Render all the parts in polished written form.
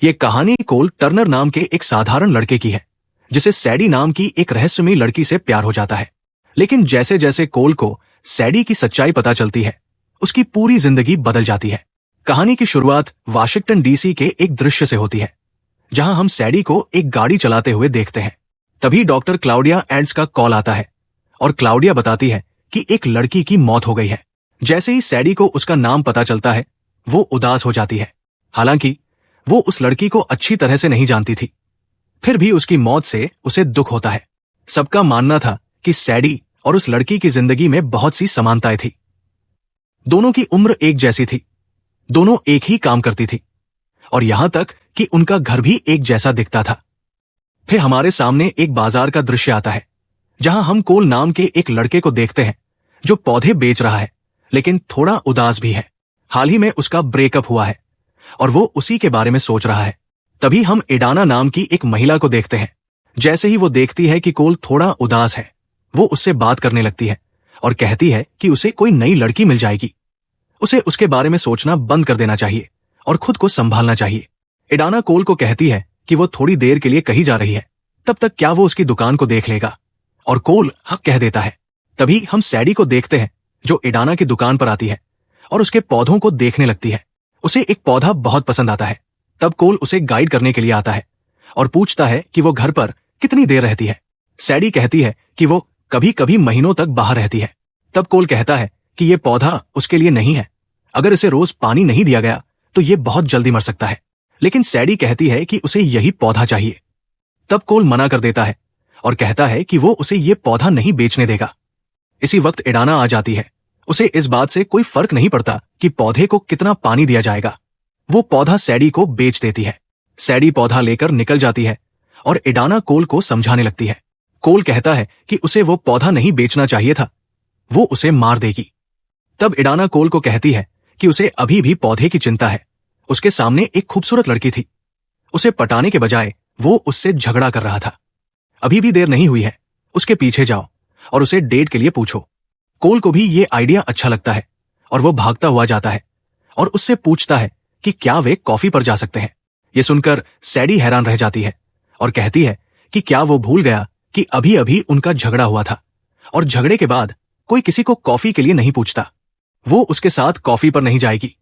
ये कहानी कोल टर्नर नाम के एक साधारण लड़के की है, जिसे सैडी नाम की एक रहस्यमयी लड़की से प्यार हो जाता है। लेकिन जैसे जैसे कोल को सैडी की सच्चाई पता चलती है, उसकी पूरी जिंदगी बदल जाती है। कहानी की शुरुआत वाशिंगटन डीसी के एक दृश्य से होती है, जहां हम सैडी को एक गाड़ी चलाते हुए देखते हैं। तभी डॉक्टर क्लाउडिया एंड्स का कॉल आता है और क्लाउडिया बताती है कि एक लड़की की मौत हो गई है। जैसे ही सैडी को उसका नाम पता चलता है, वो उदास हो जाती है। हालांकि वो उस लड़की को अच्छी तरह से नहीं जानती थी, फिर भी उसकी मौत से उसे दुख होता है। सबका मानना था कि सैडी और उस लड़की की जिंदगी में बहुत सी समानताएं थी। दोनों की उम्र एक जैसी थी, दोनों एक ही काम करती थी, और यहां तक कि उनका घर भी एक जैसा दिखता था। फिर हमारे सामने एक बाजार का दृश्य आता है, जहां हम कोल नाम के एक लड़के को देखते हैं जो पौधे बेच रहा है, लेकिन थोड़ा उदास भी है। हाल ही में उसका ब्रेकअप हुआ है और वो उसी के बारे में सोच रहा है। तभी हम एडाना नाम की एक महिला को देखते हैं। जैसे ही वो देखती है कि कोल थोड़ा उदास है, वो उससे बात करने लगती है और कहती है कि उसे कोई नई लड़की मिल जाएगी। उसे उसके बारे में सोचना बंद कर देना चाहिए और खुद को संभालना चाहिए। एडाना कोल को कहती है कि वो थोड़ी देर के लिए कहीं जा रही है, तब तक क्या वो उसकी दुकान को देख लेगा, और कोल हाँ कह देता है। तभी हम सैडी को देखते हैं, जो एडाना की दुकान पर आती है और उसके पौधों को देखने लगती है। उसे एक पौधा बहुत पसंद आता है। तब कोल उसे गाइड करने के लिए आता है और पूछता है कि वो घर पर कितनी देर रहती है। सैडी कहती है कि वो कभी कभी महीनों तक बाहर रहती है। तब कोल कहता है कि ये पौधा उसके लिए नहीं है। अगर इसे रोज पानी नहीं दिया गया तो ये बहुत जल्दी मर सकता है। लेकिन सैडी कहती है कि उसे यही पौधा चाहिए। तब कोल मना कर देता है और कहता है कि वो उसे ये पौधा नहीं बेचने देगा। इसी वक्त एडाना आ जाती है। उसे इस बात से कोई फर्क नहीं पड़ता कि पौधे को कितना पानी दिया जाएगा। वो पौधा सैडी को बेच देती है। सैडी पौधा लेकर निकल जाती है और एडाना कोल को समझाने लगती है। कोल कहता है कि उसे वो पौधा नहीं बेचना चाहिए था, वो उसे मार देगी। तब एडाना कोल को कहती है कि उसे अभी भी पौधे की चिंता है। उसके सामने एक खूबसूरत लड़की थी। उसे पटाने के बजाय वो उससे झगड़ा कर रहा था। अभी भी देर नहीं हुई है, उसके पीछे जाओ और उसे डेट के लिए पूछो। कोल को भी ये आइडिया अच्छा लगता है और वो भागता हुआ जाता है और उससे पूछता है कि क्या वे कॉफी पर जा सकते हैं। ये सुनकर सैडी हैरान रह जाती है और कहती है कि क्या वो भूल गया कि अभी अभी उनका झगड़ा हुआ था और झगड़े के बाद कोई किसी को कॉफी के लिए नहीं पूछता। वो उसके साथ कॉफी पर नहीं जाएगी।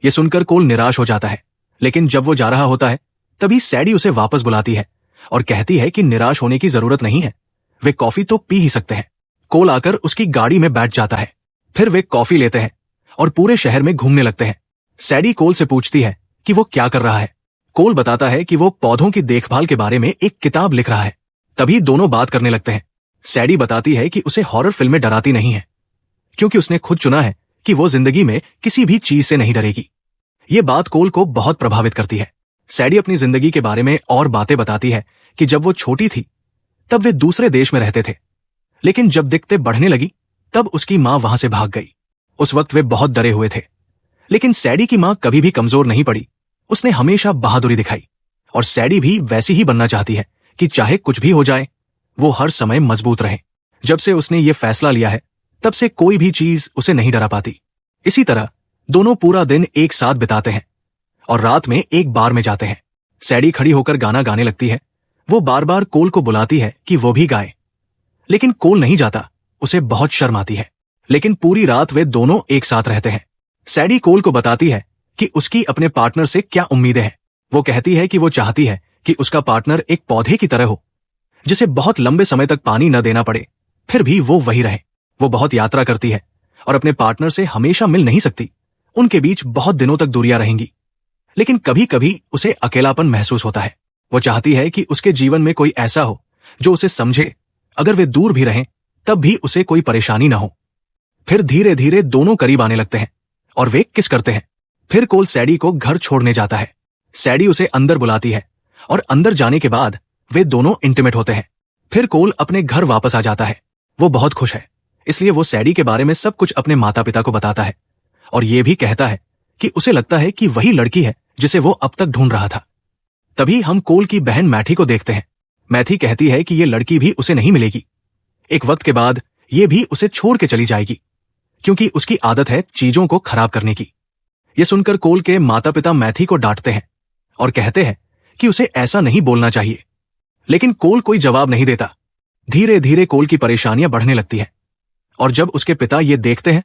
ये सुनकर कोल निराश हो जाता है, लेकिन जब वो जा रहा होता है तभी सैडी उसे वापस बुलाती है और कहती है कि निराश होने की जरूरत नहीं है, वे कॉफी तो पी ही सकते हैं। कोल आकर उसकी गाड़ी में बैठ जाता है। फिर वे कॉफी लेते हैं और पूरे शहर में घूमने लगते हैं। सैडी कोल से पूछती है कि वो क्या कर रहा है। कोल बताता है कि वो पौधों की देखभाल के बारे में एक किताब लिख रहा है। तभी दोनों बात करने लगते हैं। सैडी बताती है कि उसे हॉरर फिल्में डराती नहीं है, क्योंकि उसने खुद चुना है कि वो जिंदगी में किसी भी चीज से नहीं डरेगी। ये बात कोल को बहुत प्रभावित करती है। सैडी अपनी जिंदगी के बारे में और बातें बताती है कि जब वो छोटी थी तब वे दूसरे देश में रहते थे, लेकिन जब दिक्कतें बढ़ने लगी तब उसकी मां वहां से भाग गई। उस वक्त वे बहुत डरे हुए थे, लेकिन सैडी की मां कभी भी कमजोर नहीं पड़ी। उसने हमेशा बहादुरी दिखाई और सैडी भी वैसी ही बनना चाहती है कि चाहे कुछ भी हो जाए, वो हर समय मजबूत रहे। जब से उसने ये फैसला लिया है, तब से कोई भी चीज उसे नहीं डरा पाती। इसी तरह दोनों पूरा दिन एक साथ बिताते हैं और रात में एक बार में जाते हैं। सैडी खड़ी होकर गाना गाने लगती है। वो बार बार कोल को बुलाती है कि वो भी गाए, लेकिन कोल नहीं जाता। उसे बहुत शर्म आती है, लेकिन पूरी रात वे दोनों एक साथ रहते हैं। सैडी कोल को बताती है कि उसकी अपने पार्टनर से क्या उम्मीदें हैं। वो कहती है कि वो चाहती है कि उसका पार्टनर एक पौधे की तरह हो, जिसे बहुत लंबे समय तक पानी न देना पड़े, फिर भी वो वही रहे। वो बहुत यात्रा करती है और अपने पार्टनर से हमेशा मिल नहीं सकती। उनके बीच बहुत दिनों तक दूरियां रहेंगी, लेकिन कभी कभी उसे अकेलापन महसूस होता है। वो चाहती है कि उसके जीवन में कोई ऐसा हो जो उसे समझे। अगर वे दूर भी रहें तब भी उसे कोई परेशानी न हो। फिर धीरे धीरे दोनों करीब आने लगते हैं और वे किस करते हैं। फिर कोल सैडी को घर छोड़ने जाता है। सैडी उसे अंदर बुलाती है और अंदर जाने के बाद वे दोनों इंटीमेट होते हैं। फिर कोल अपने घर वापस आ जाता है। वो बहुत खुश है, इसलिए वो सैडी के बारे में सब कुछ अपने माता पिता को बताता है और ये भी कहता है कि उसे लगता है कि वही लड़की है जिसे वो अब तक ढूंढ रहा था। तभी हम कोल की बहन मैथी को देखते हैं। मैथी कहती है कि ये लड़की भी उसे नहीं मिलेगी। एक वक्त के बाद ये भी उसे छोड़ के चली जाएगी, क्योंकि उसकी आदत है चीजों को खराब करने की। ये सुनकर कोल के माता पिता मैथी को डांटते हैं और कहते हैं कि उसे ऐसा नहीं बोलना चाहिए। लेकिन कोल कोई जवाब नहीं देता। धीरे धीरे कोल की परेशानियां बढ़ने लगती हैं और जब उसके पिता ये देखते हैं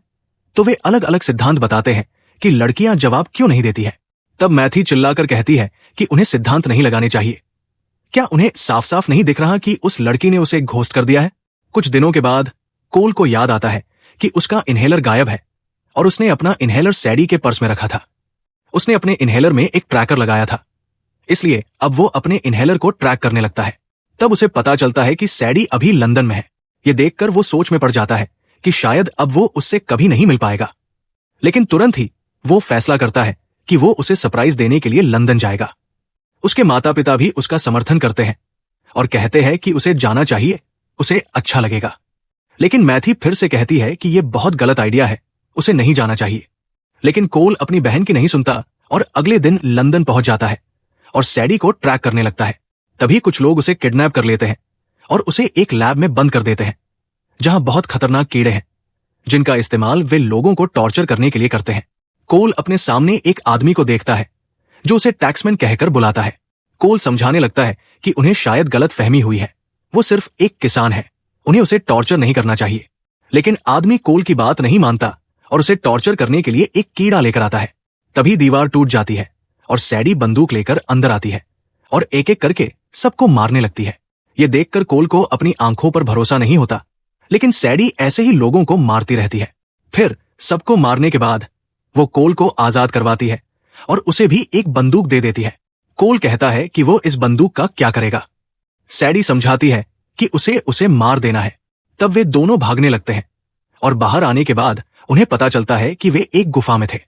तो वे अलग अलग सिद्धांत बताते हैं कि लड़कियां जवाब क्यों नहीं देती हैं। तब मैथी चिल्लाकर कहती है कि उन्हें सिद्धांत नहीं लगाने चाहिए। क्या उन्हें साफ साफ नहीं दिख रहा कि उस लड़की ने उसे घोस्ट कर दिया है? कुछ दिनों के बाद कोल को याद आता है कि उसका इन्हेलर गायब है और उसने अपना इन्हेलर सैडी के पर्स में रखा था। उसने अपने इन्हेलर में एक ट्रैकर लगाया था, इसलिए अब वो अपने इन्हेलर को ट्रैक करने लगता है। तब उसे पता चलता है कि सैडी अभी लंदन में है। ये देखकर वो सोच में पड़ जाता है कि शायद अब वो उससे कभी नहीं मिल पाएगा। लेकिन तुरंत ही वो फैसला करता है कि वो उसे सरप्राइज देने के लिए लंदन जाएगा। उसके माता पिता भी उसका समर्थन करते हैं और कहते हैं कि उसे जाना चाहिए, उसे अच्छा लगेगा। लेकिन मैथी फिर से कहती है कि यह बहुत गलत आइडिया है, उसे नहीं जाना चाहिए। लेकिन कोल अपनी बहन की नहीं सुनता और अगले दिन लंदन पहुंच जाता है और सैडी को ट्रैक करने लगता है। तभी कुछ लोग उसे किडनैप कर लेते हैं और उसे एक लैब में बंद कर देते हैं जहां बहुत खतरनाक कीड़े हैं जिनका इस्तेमाल वे लोगों को टॉर्चर करने के लिए करते हैं। कोल अपने सामने एक आदमी को देखता है जो उसे टैक्समैन कहकर बुलाता है। कोल समझाने लगता है कि उन्हें शायद गलत फहमी हुई है, वो सिर्फ एक किसान है, उन्हें उसे टॉर्चर नहीं करना चाहिए। लेकिन आदमी कोल की बात नहीं मानता और उसे टॉर्चर करने के लिए एक कीड़ा लेकर आता है। तभी दीवार टूट जाती है और सैडी बंदूक लेकर अंदर आती है और एक एक करके सबको मारने लगती है। ये देखकर कोल को अपनी आंखों पर भरोसा नहीं होता, लेकिन सैडी ऐसे ही लोगों को मारती रहती है। फिर सबको मारने के बाद वो कोल को आजाद करवाती है और उसे भी एक बंदूक दे देती है। कोल कहता है कि वो इस बंदूक का क्या करेगा। सैडी समझाती है कि उसे मार देना है। तब वे दोनों भागने लगते हैं और बाहर आने के बाद उन्हें पता चलता है कि वे एक गुफा में थे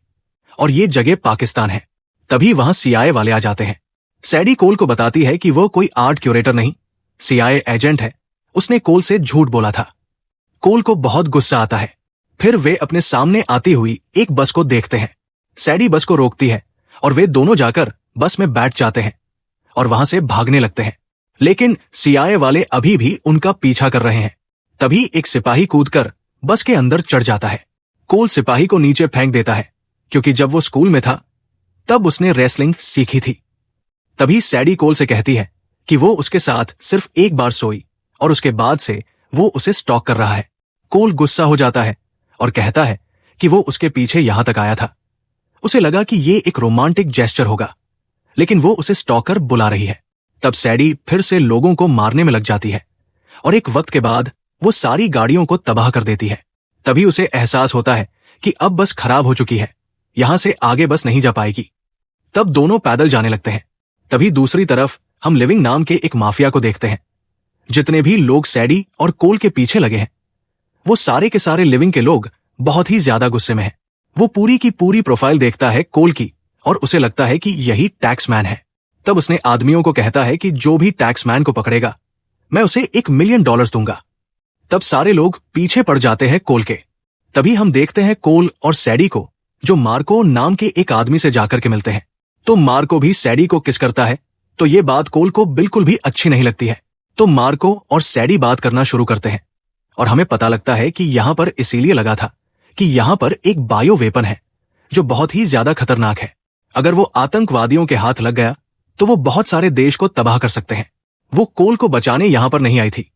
और ये जगह पाकिस्तान है। तभी वहां सीआईए वाले आ जाते हैं। सैडी कोल को बताती है कि वो कोई आर्ट क्यूरेटर नहीं, सीआईए एजेंट है। उसने कोल से झूठ बोला था। कोल को बहुत गुस्सा आता है। फिर वे अपने सामने आती हुई एक बस को देखते हैं। सैडी बस को रोकती है और वे दोनों जाकर बस में बैठ जाते हैं और वहां से भागने लगते हैं। लेकिन सीआईए वाले अभी भी उनका पीछा कर रहे हैं। तभी एक सिपाही कूदकर बस के अंदर चढ़ जाता है। कोल सिपाही को नीचे फेंक देता है क्योंकि जब वो स्कूल में था तब उसने रेसलिंग सीखी थी। तभी सैडी कोल से कहती है कि वो उसके साथ सिर्फ एक बार सोई और उसके बाद से वो उसे स्टॉक कर रहा है। कोल गुस्सा हो जाता है और कहता है कि वो उसके पीछे यहां तक आया था। उसे लगा कि ये एक रोमांटिक जेस्चर होगा, लेकिन वो उसे स्टॉकर बुला रही है। तब सैडी फिर से लोगों को मारने में लग जाती है और एक वक्त के बाद वो सारी गाड़ियों को तबाह कर देती है। तभी उसे एहसास होता है कि अब बस खराब हो चुकी है, यहां से आगे बस नहीं जा पाएगी। तब दोनों पैदल जाने लगते हैं। तभी दूसरी तरफ हम लिविंग नाम के एक माफिया को देखते हैं। जितने भी लोग सैडी और कोल के पीछे लगे हैं वो सारे के सारे लिविंग के लोग बहुत ही ज्यादा गुस्से में हैं। वो पूरी की पूरी प्रोफाइल देखता है कोल की और उसे लगता है कि यही टैक्समैन है। तब उसने आदमियों को कहता है कि जो भी टैक्समैन को पकड़ेगा मैं उसे $1 मिलियन दूंगा। तब सारे लोग पीछे पड़ जाते हैं कोल के। तभी हम देखते हैं कोल और सैडी को जो मार्को नाम के एक आदमी से जाकर के मिलते हैं। तो मार्को भी सैडी को किस करता है, तो ये बात कोल को बिल्कुल भी अच्छी नहीं लगती है। तो मार्को और सैडी बात करना शुरू करते हैं और हमें पता लगता है कि यहां पर इसीलिए लगा था कि यहां पर एक बायो वेपन है जो बहुत ही ज्यादा खतरनाक है। अगर वो आतंकवादियों के हाथ लग गया तो वो बहुत सारे देश को तबाह कर सकते हैं। वो कोल को बचाने यहां पर नहीं आई थी।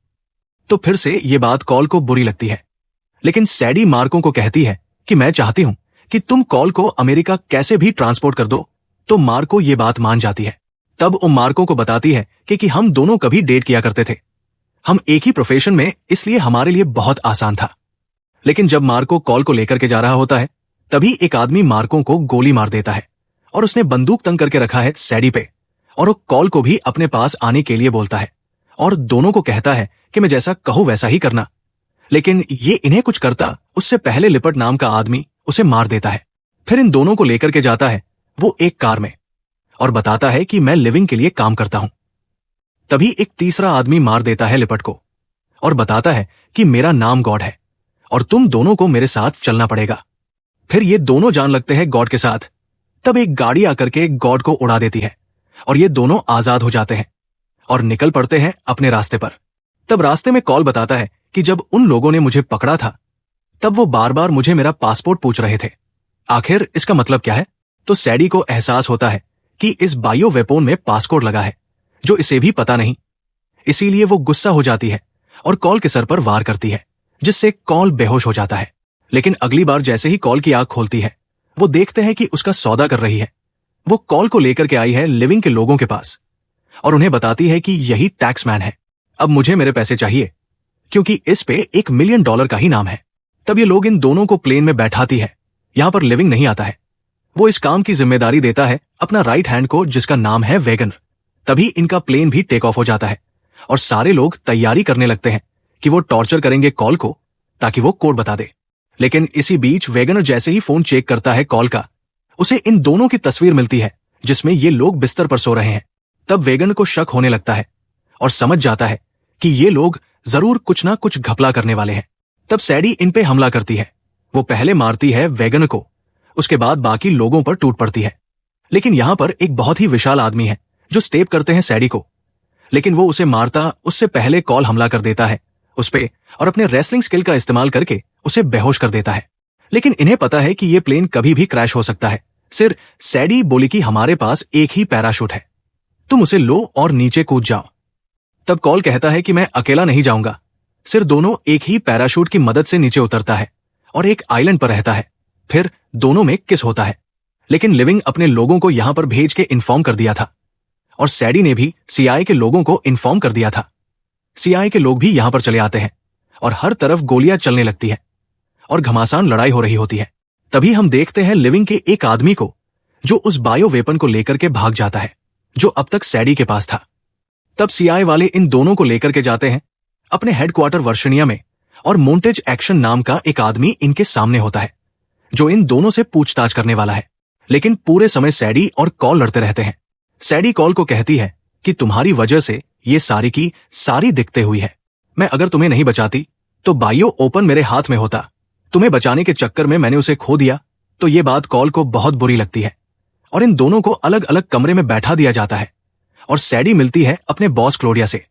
तो फिर से ये बात कोल को बुरी लगती है, लेकिन सैडी मार्को को कहती है कि मैं चाहती हूं कि तुम कोल को अमेरिका कैसे भी ट्रांसपोर्ट कर दो। तो मार्को ये बात मान जाती है। तब वो मार्को को बताती है कि हम दोनों कभी डेट किया करते थे, हम एक ही प्रोफेशन में, इसलिए हमारे लिए बहुत आसान था। लेकिन जब मार्को कोल को लेकर के जा रहा होता है तभी एक आदमी मार्को को गोली मार देता है और उसने बंदूक तंग करके रखा है सैडी पे और वो कोल को भी अपने पास आने के लिए बोलता है और दोनों को कहता है कि मैं जैसा कहूं वैसा ही करना। लेकिन ये इन्हें कुछ करता उससे पहले लिपट नाम का आदमी उसे मार देता है। फिर इन दोनों को लेकर के जाता है वो एक कार में और बताता है कि मैं लिविंग के लिए काम करता हूं। तभी एक तीसरा आदमी मार देता है लिपट को और बताता है कि मेरा नाम गॉड है और तुम दोनों को मेरे साथ चलना पड़ेगा। फिर ये दोनों जान लगते हैं गॉड के साथ। तब एक गाड़ी आकर के गॉड को उड़ा देती है और ये दोनों आजाद हो जाते हैं और निकल पड़ते हैं अपने रास्ते पर। तब रास्ते में कॉल बताता है कि जब उन लोगों ने मुझे पकड़ा था तब वो बार बार मुझे मेरा पासपोर्ट पूछ रहे थे, आखिर इसका मतलब क्या है। तो सैडी को एहसास होता है कि इस बायो वेपन में पासकोड लगा है जो इसे भी पता नहीं। इसीलिए वो गुस्सा हो जाती है और कॉल के सर पर वार करती है, जिससे कॉल बेहोश हो जाता है। लेकिन अगली बार जैसे ही कॉल की आंख खोलती है, वो देखते हैं कि उसका सौदा कर रही है। वो कॉल को लेकर के आई है लिविंग के लोगों के पास और उन्हें बताती है कि यही टैक्समैन है, अब मुझे मेरे पैसे चाहिए, क्योंकि इस पे $1 मिलियन का ही नाम है। तब ये लोग इन दोनों को प्लेन में बैठाती है। यहां पर लिविंग नहीं आता है। वो इस काम की जिम्मेदारी देता है अपना राइट हैंड को, जिसका नाम है वैगनर। तभी इनका प्लेन भी टेक ऑफ हो जाता है और सारे लोग तैयारी करने लगते हैं कि वो टॉर्चर करेंगे कॉल को ताकि वो कोड बता दे। लेकिन इसी बीच वैगनर जैसे ही फोन चेक करता है कॉल का, उसे इन दोनों की तस्वीर मिलती है जिसमें ये लोग बिस्तर पर सो रहे हैं। तब वैगनर को शक होने लगता है और समझ जाता है कि ये लोग जरूर कुछ ना कुछ घपला करने वाले हैं। तब सैडी इन पे हमला करती है। वो पहले मारती है वैगनर को, उसके बाद बाकी लोगों पर टूट पड़ती है। लेकिन यहां पर एक बहुत ही विशाल आदमी है जो स्टेप करते हैं सैडी को, लेकिन वो उसे मारता उससे पहले कॉल हमला कर देता है उस पे और अपने रेसलिंग स्किल का इस्तेमाल करके उसे बेहोश कर देता है। लेकिन इन्हें पता है कि ये प्लेन कभी भी क्रैश हो सकता है। सिर सैडी बोली कि हमारे पास एक ही पैराशूट है, तुम उसे लो और नीचे कूद जाओ। तब कॉल कहता है कि मैं अकेला नहीं जाऊंगा। सिर दोनों एक ही पैराशूट की मदद से नीचे उतरता है और एक आइलैंड पर रहता है। फिर दोनों में किस होता है। लेकिन लिविंग अपने लोगों को यहां पर भेज के इन्फॉर्म कर दिया था और सैडी ने भी सीआईए के लोगों को इन्फॉर्म कर दिया था। सीआईए के लोग भी यहां पर चले आते हैं और हर तरफ गोलियां चलने लगती है और घमासान लड़ाई हो रही होती है। तभी हम देखते हैं लिविंग के एक आदमी को जो उस बायो वेपन को लेकर के भाग जाता है जो अब तक सैडी के पास था। तब सीआईए वाले इन दोनों को लेकर के जाते हैं अपने हेडक्वार्टर वर्शनिया में और मोंटेज एक्शन नाम का एक आदमी इनके सामने होता है जो इन दोनों से पूछताछ करने वाला है। लेकिन पूरे समय सैडी और कॉल लड़ते रहते हैं। सैडी कॉल को कहती है कि तुम्हारी वजह से ये सारी की सारी दिखते हुई है। मैं अगर तुम्हें नहीं बचाती तो बायो ओपन मेरे हाथ में होता। तुम्हें बचाने के चक्कर में मैंने उसे खो दिया। तो ये बात कॉल को बहुत बुरी लगती है और इन दोनों को अलग अलग कमरे में बैठा दिया जाता है और सैडी मिलती है अपने बॉस क्लोडिया से।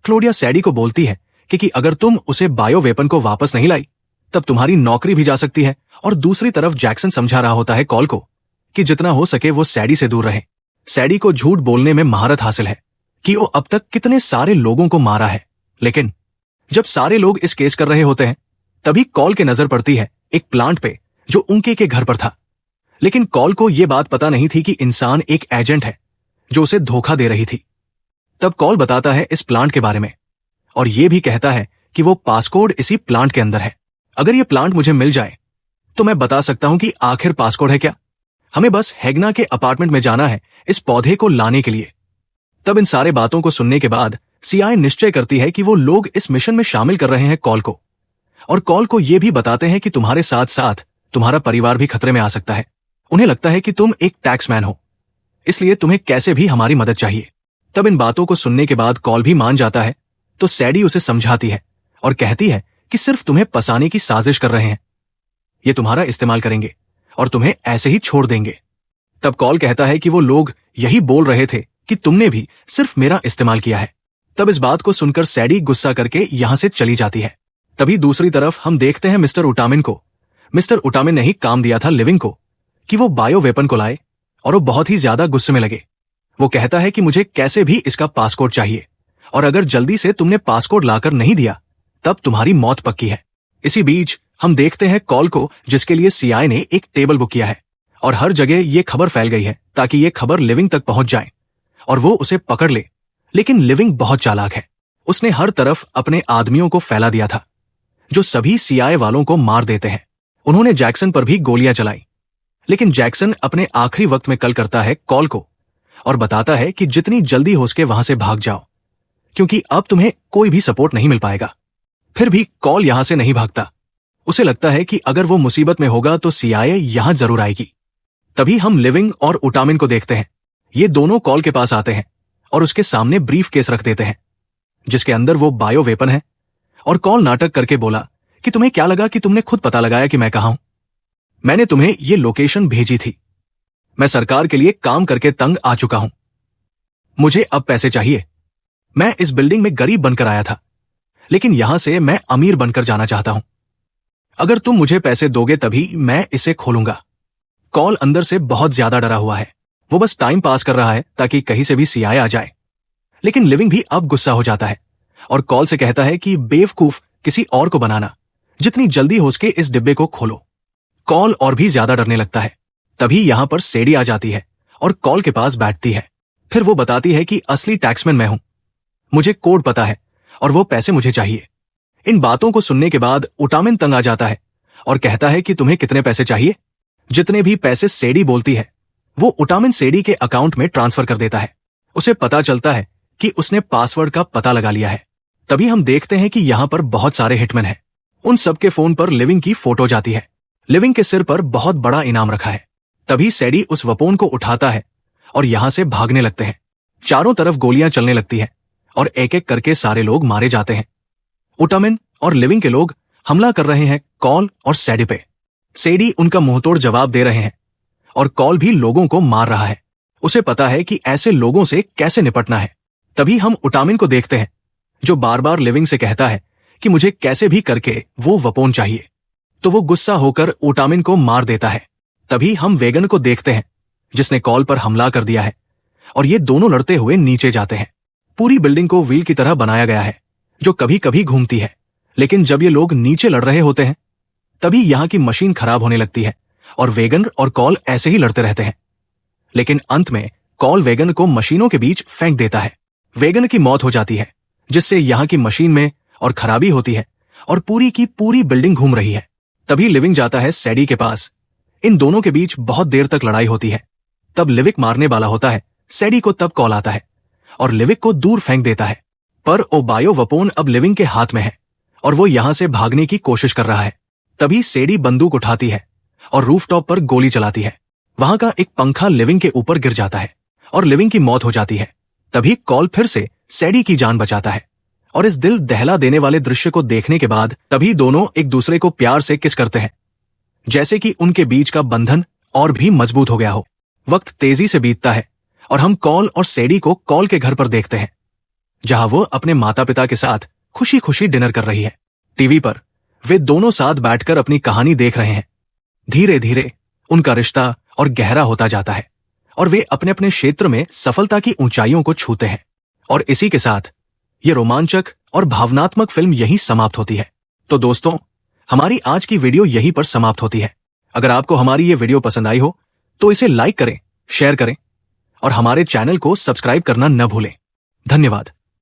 क्लोडिया सैडी को बोलती है कि अगर तुम उसे बायो वेपन को वापस नहीं लाई तब तुम्हारी नौकरी भी जा सकती है। और दूसरी तरफ जैक्सन समझा रहा होता है कॉल को कि जितना हो सके वो सैडी से दूर रहे। सैडी को झूठ बोलने में महारत हासिल है कि वो अब तक कितने सारे लोगों को मारा है। लेकिन जब सारे लोग इस केस कर रहे होते हैं तभी कॉल के नजर पड़ती है एक प्लांट पे जो उनके के घर पर था। लेकिन कॉल को यह बात पता नहीं थी कि इंसान एक एजेंट है जो उसे धोखा दे रही थी। तब कॉल बताता है इस प्लांट के बारे में और यह भी कहता है कि वो पासकोड इसी प्लांट के अंदर है। अगर ये प्लांट मुझे मिल जाए तो मैं बता सकता हूं कि आखिर पासकोड है क्या। हमें बस हैगना के अपार्टमेंट में जाना है इस पौधे को लाने के लिए। तब इन सारे बातों को सुनने के बाद सीआईए निश्चय करती है कि वो लोग इस मिशन में शामिल कर रहे हैं कॉल को, और कॉल को ये भी बताते हैं कि तुम्हारे साथ साथ तुम्हारा परिवार भी खतरे में आ सकता है। उन्हें लगता है कि तुम एक टैक्समैन हो, इसलिए तुम्हें कैसे भी हमारी मदद चाहिए। तब इन बातों को सुनने के बाद कॉल भी मान जाता है तो सैडी उसे समझाती है और कहती है कि सिर्फ तुम्हें फंसाने की साजिश कर रहे हैं। ये तुम्हारा इस्तेमाल करेंगे और तुम्हें ऐसे ही छोड़ देंगे। तब कॉल कहता है कि वो लोग यही बोल रहे थे कि तुमने भी सिर्फ मेरा इस्तेमाल किया है। तब इस बात को सुनकर सैडी गुस्सा करके यहां से चली जाती है। तभी दूसरी तरफ हम देखते हैं मिस्टर उटामिन को। मिस्टर उटामिन ने ही काम दिया था लिविंग को कि वो बायो वेपन को लाए और वो बहुत ही ज्यादा गुस्से में लगे। वो कहता है कि मुझे कैसे भी इसका पासकोड चाहिए और अगर जल्दी से तुमने पासकोड लाकर नहीं दिया तब तुम्हारी मौत पक्की है। इसी बीच हम देखते हैं कॉल को जिसके लिए सीआईए ने एक टेबल बुक किया है और हर जगह ये खबर फैल गई है ताकि ये खबर लिविंग तक पहुंच जाए और वो उसे पकड़ ले। लेकिन लिविंग बहुत चालाक है। उसने हर तरफ अपने आदमियों को फैला दिया था जो सभी सीआईए वालों को मार देते हैं। उन्होंने जैक्सन पर भी गोलियां चलाई। लेकिन जैक्सन अपने आखिरी वक्त में कल करता है कॉल को और बताता है कि जितनी जल्दी हो सके वहां से भाग जाओ क्योंकि अब तुम्हें कोई भी सपोर्ट नहीं मिल पाएगा। फिर भी कॉल यहां से नहीं भागता। उसे लगता है कि अगर वो मुसीबत में होगा तो सीआईए यहां जरूर आएगी। तभी हम लिविंग और उटामिन को देखते हैं। ये दोनों कॉल के पास आते हैं और उसके सामने ब्रीफ केस रख देते हैं जिसके अंदर वो बायो वेपन है। और कॉल नाटक करके बोला कि तुम्हें क्या लगा कि तुमने खुद पता लगाया कि मैं कहां हूं। मैंने तुम्हें ये लोकेशन भेजी थी। मैं सरकार के लिए काम करके तंग आ चुका हूं। मुझे अब पैसे चाहिए। मैं इस बिल्डिंग में गरीब बनकर आया था लेकिन यहां से मैं अमीर बनकर जाना चाहता हूं। अगर तुम मुझे पैसे दोगे तभी मैं इसे खोलूंगा। कॉल अंदर से बहुत ज्यादा डरा हुआ है वो बस टाइम पास कर रहा है ताकि कहीं से भी सीआई आ जाए। लेकिन लिविंग भी अब गुस्सा हो जाता है और कॉल से कहता है कि बेवकूफ किसी और को बनाना, जितनी जल्दी हो सके इस डिब्बे को खोलो। कॉल और भी ज्यादा डरने लगता है। तभी यहां पर सैडी आ जाती है और कॉल के पास बैठती है। फिर वो बताती है कि असली टैक्समैन मैं हूं, मुझे कोड पता है और वो पैसे मुझे चाहिए। इन बातों को सुनने के बाद उटामिन तंग आ जाता है और कहता है कि तुम्हें कितने पैसे चाहिए। जितने भी पैसे सैडी बोलती है वो उटामिन सैडी के अकाउंट में ट्रांसफर कर देता है। उसे पता चलता है कि उसने पासवर्ड का पता लगा लिया है। तभी हम देखते हैं कि यहां पर बहुत सारे हिटमैन हैं। उन सबके फोन पर लिविंग की फोटो जाती है। लिविंग के सिर पर बहुत बड़ा इनाम रखा है। तभी सैडी उस वपोन को उठाता है और यहां से भागने लगते हैं। चारों तरफ गोलियां चलने लगती है और एक एक करके सारे लोग मारे जाते हैं। उटामिन और लिविंग के लोग हमला कर रहे हैं कॉल और सैडी पे। सैडी उनका मुंहतोड़ जवाब दे रहे हैं और कॉल भी लोगों को मार रहा है। उसे पता है कि ऐसे लोगों से कैसे निपटना है। तभी हम उटामिन को देखते हैं जो बार बार लिविंग से कहता है कि मुझे कैसे भी करके वो वपोन चाहिए। तो वो गुस्सा होकर उटामिन को मार देता है। तभी हम वेगन को देखते हैं जिसने कॉल पर हमला कर दिया है और ये दोनों लड़ते हुए नीचे जाते हैं। पूरी बिल्डिंग को व्हील की तरह बनाया गया है जो कभी कभी घूमती है। लेकिन जब ये लोग नीचे लड़ रहे होते हैं तभी यहां की मशीन खराब होने लगती है और वेगन और कॉल ऐसे ही लड़ते रहते हैं। लेकिन अंत में कॉल वेगन को मशीनों के बीच फेंक देता है। वेगन की मौत हो जाती है जिससे यहां की मशीन में और खराबी होती है और पूरी की पूरी बिल्डिंग घूम रही है। तभी लिविंग जाता है सैडी के पास। इन दोनों के बीच बहुत देर तक लड़ाई होती है। तब लिविक मारने वाला होता है सैडी को। तब कॉल आता है और लिविक को दूर फेंक देता है। पर ओ बायो वपोन अब लिविंग के हाथ में है और वो यहां से भागने की कोशिश कर रहा है। तभी सैडी बंदूक उठाती है और रूफटॉप पर गोली चलाती है। वहां का एक पंखा लिविंग के ऊपर गिर जाता है और लिविंग की मौत हो जाती है। तभी कॉल फिर से सैडी की जान बचाता है और इस दिल दहला देने वाले दृश्य को देखने के बाद तभी दोनों एक दूसरे को प्यार से किस करते हैं, जैसे कि उनके बीच का बंधन और भी मजबूत हो गया हो। वक्त तेजी से बीतता है और हम कॉल और सैडी को कॉल के घर पर देखते हैं जहां वो अपने माता पिता के साथ खुशी खुशी डिनर कर रही है। टीवी पर वे दोनों साथ बैठकर अपनी कहानी देख रहे हैं। धीरे धीरे उनका रिश्ता और गहरा होता जाता है और वे अपने अपने क्षेत्र में सफलता की ऊंचाइयों को छूते हैं। और इसी के साथ ये रोमांचक और भावनात्मक फिल्म यहीं समाप्त होती है। तो दोस्तों, हमारी आज की वीडियो यहीं पर समाप्त होती है। अगर आपको हमारी ये वीडियो पसंद आई हो तो इसे लाइक करें, शेयर करें और हमारे चैनल को सब्सक्राइब करना न भूलें। धन्यवाद।